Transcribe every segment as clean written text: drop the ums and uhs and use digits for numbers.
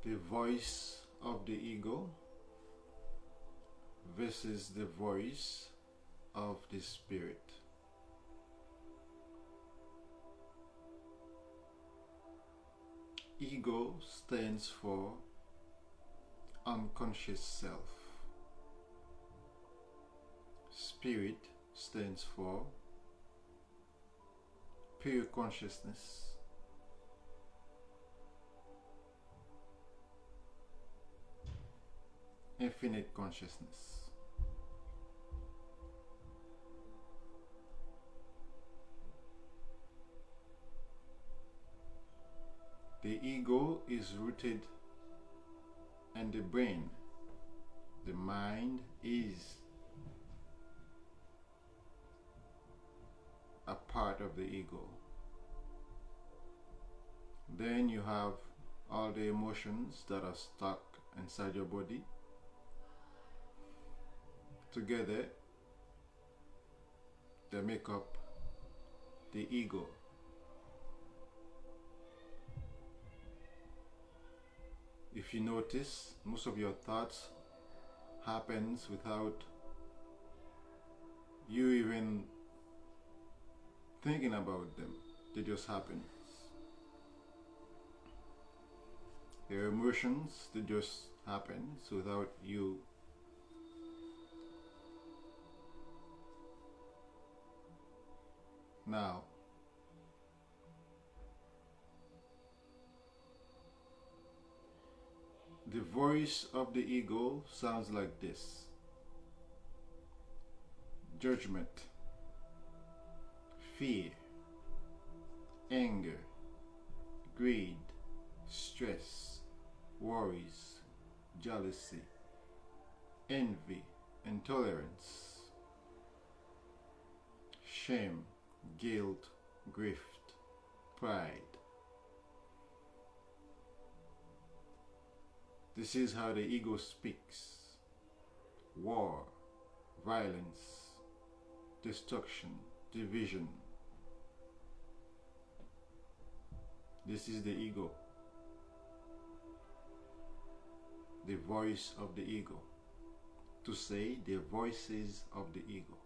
the voice of the ego versus the voice of the spirit. Ego stands for unconscious self. Spirit stands for pure consciousness. Infinite consciousness. The ego is rooted in the brain. The mind is a part of the ego. Then you have all the emotions that are stuck inside your body. Together, they make up the ego. If you notice, most of your thoughts happens without you even thinking about them. They just happen. Your emotions, they just happen without you now. The voice of the ego sounds like this: judgment, fear, anger, greed, stress, worries, jealousy, envy, intolerance, shame, guilt, grief, pride. This is how the ego speaks: war, violence, destruction, division. This is the ego, the voice of the ego. To say the voices of the ego.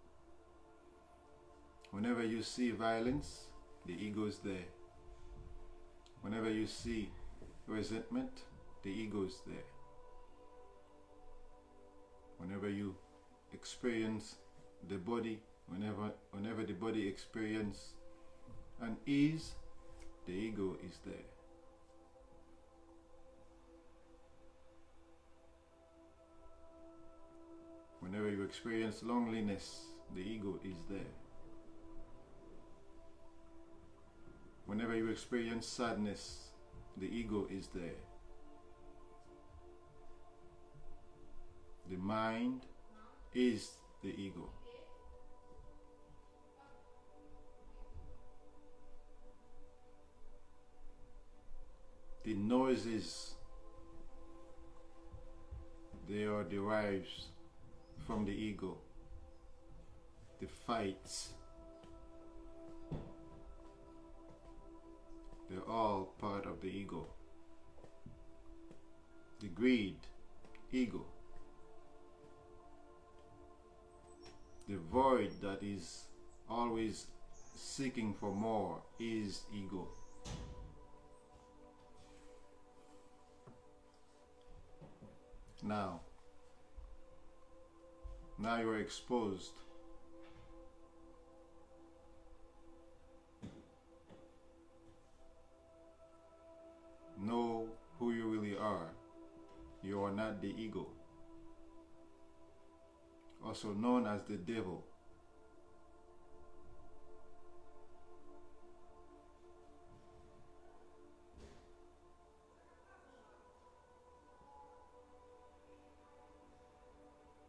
Whenever you see violence, the ego is there. Whenever you see resentment, the ego is there. Whenever you experience the body, whenever the body experiences unease, the ego is there. Whenever you experience loneliness, the ego is there. Whenever you experience sadness, the ego is there. The mind is the ego. The noises, they are derived from the ego. The fights, they're all part of the ego. The greed, ego. The void that is always seeking for more is ego. Now you are exposed. Know who you really are. You are not the ego, also known as the devil.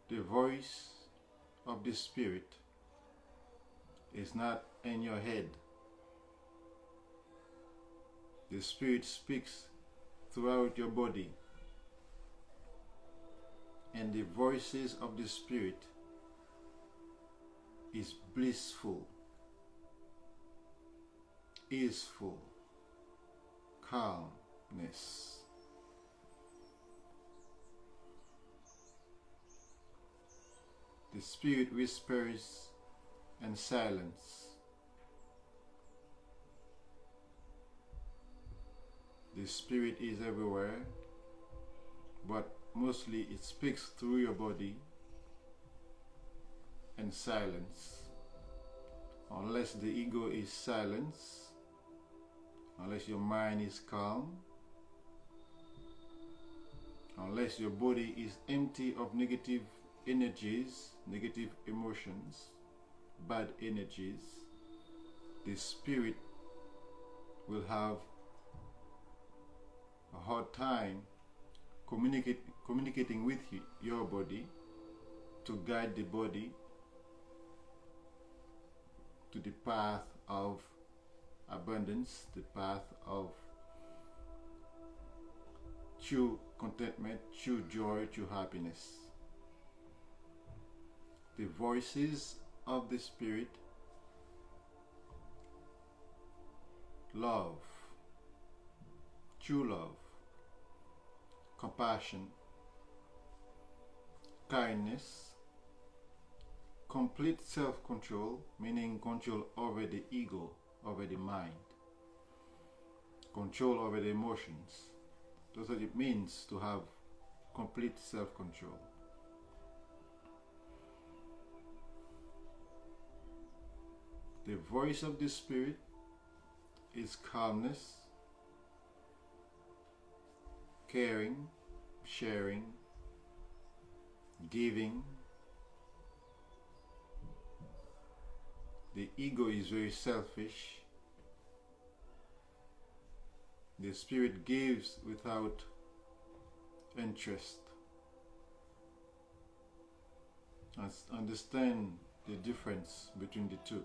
The voice of the spirit is not in your head. The spirit speaks throughout your body, and the voices of the spirit is blissful, easeful, calmness. spirit whispers and silence. The spirit is everywhere, but mostly it speaks through your body and silence. Unless the ego is silenced, unless your mind is calm, unless your body is empty of negative energies, negative emotions, bad energies, the spirit will have a hard time communicating with your body to guide the body to the path of abundance, the path of true contentment, true joy, true happiness. The voices of the Spirit: love, true love, compassion, kindness, complete self-control, meaning control over the ego, over the mind, control over the emotions. That's what it means to have complete self-control. The voice of the Spirit is calmness, caring, sharing, giving. The ego is very selfish. The Spirit gives without interest. Let's understand the difference between the two.